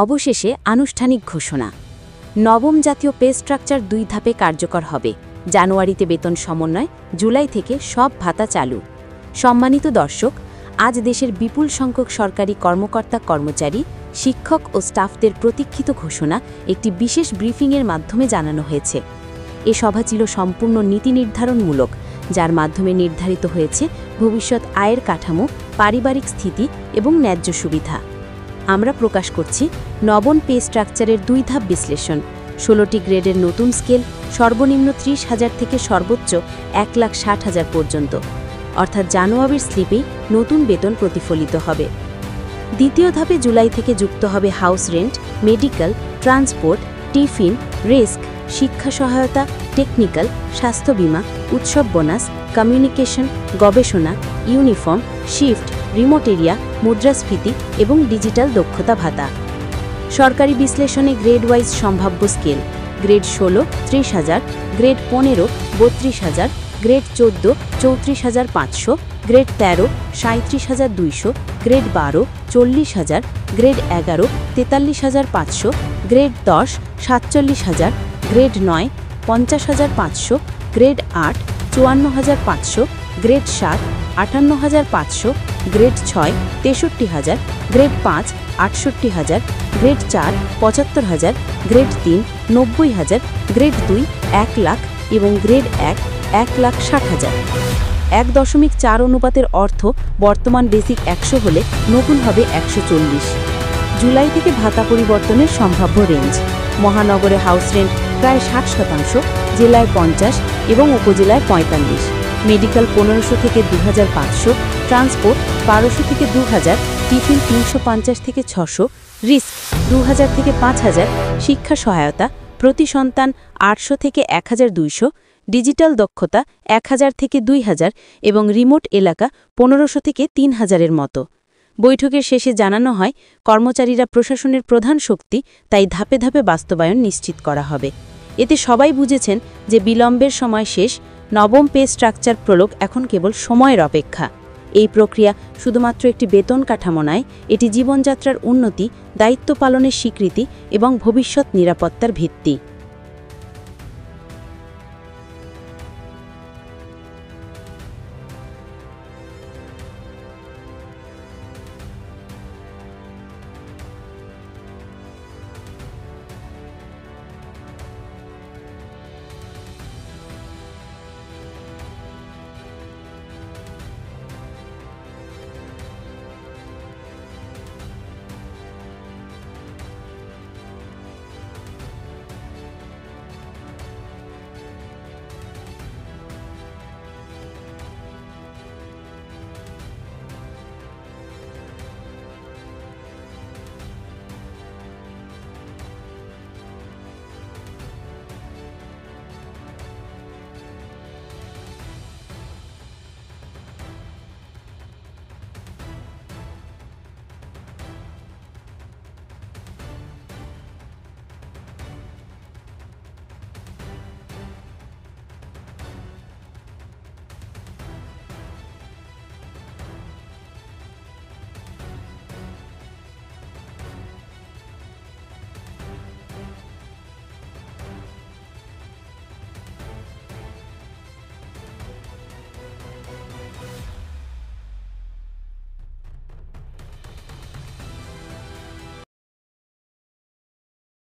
অবশেষে আনুষ্ঠানিক ঘোষণা। নবম জাতীয় পে স্ট্রাকচার 2 ধাপে কার্যকর হবে। জানুয়ারিতে বেতন সমন্বয়, জুলাই থেকে সব ভাতা চালু। সম্মানিত দর্শক, আজ দেশের বিপুল সংখ্যক সরকারি কর্মকর্তা কর্মচারী, শিক্ষক ও স্টাফদের প্রতীক্ষিত ঘোষণা একটি বিশেষ ব্রিফিংয়ের মাধ্যমে জানানো হয়েছে। এ সভা ছিল সম্পূর্ণ নীতি নির্ধারণমূলক, যার মাধ্যমে নির্ধারিত হয়েছে ভবিষ্যৎ আয়ের কাঠামো, পারিবারিক স্থিতি এবং ন্যায্য সুবিধা। আমরা প্রকাশ করছি নবম পে স্ট্রাকচারের 2 ধাপ বিশ্লেষণ। 16টি গ্রেডের নতুন স্কেল, সর্বনিম্ন 30,000 থেকে সর্বোচ্চ 1,60,000 পর্যন্ত, অর্থাৎ জানুয়ারির স্লিপেই নতুন বেতন প্রতিফলিত হবে। দ্বিতীয় ধাপে জুলাই থেকে যুক্ত হবে house rent, medical, transport, tiffin, risk, শিক্ষা সহায়তা, টেকনিক্যাল, স্বাস্থ্য বীমা, উৎসব বোনাস, কমিউনিকেশন, গবেষণা, ইউনিফর্ম, শিফট, রিমোট এরিয়া, মুদ্রাস্ফীতি এবং ডিজিটাল দক্ষতা ভাতা। সরকারি বিশ্লেষণে গ্রেড ওয়াইজ সম্ভাব্য scale: grade 16 30,000, grade 15 32,000, grade 14 34,500, grade 13 37,200, grade 12 40,000, grade 11 43,500, grade 10 47,000, grade 9 50,500, grade 8 54,500, grade 7 58,500, grade 6 63,000, grade 5 68,000, grade 4 75,000, grade 3 90,000, grade 2 1 lakh এবং গ্রেড 1 1,60,000। 1.4 অনুপাতের অর্থ বর্তমান বেসিক 100 হলে নতুন হবে 140। জুলাই থেকে ভাতা পরিবর্তনের সম্ভাব্য রেঞ্জ: মহানগরে হাউস রেন্ট প্রায় 60%, জেলায় 50 এবং উপজেলায় 45, মেডিকেল 1500 থেকে 2,500, ট্রান্সপোর্ট 1200 থেকে 2,000, টিফিন 350 থেকে 600, রিস্ক 2,000 থেকে 5,000, শিক্ষা সহায়তা প্রতি সন্তান 800 থেকে 1,200, ডিজিটাল দক্ষতা 1,000 থেকে 2,000 এবং রিমোট এলাকা 1500 থেকে 3,000-এর মতো। বৈঠকের শেষে জানানো হয়, কর্মচারীরা প্রশাসনের প্রধান শক্তি, তাই ধাপে ধাপে বাস্তবায়ন নিশ্চিত করা হবে। এতে সবাই বুঝেছেন যে বিলম্বের সময় শেষ। নবম পে স্ট্রাকচার প্রলোগ এখন কেবল সময়ের অপেক্ষা। এই প্রক্রিয়া শুধুমাত্র একটি বেতন কাঠামো নয়, এটি জীবনযাত্রার উন্নতি, দায়িত্ব পালনের স্বীকৃতি এবং ভবিষ্যৎ নিরাপত্তার ভিত্তি।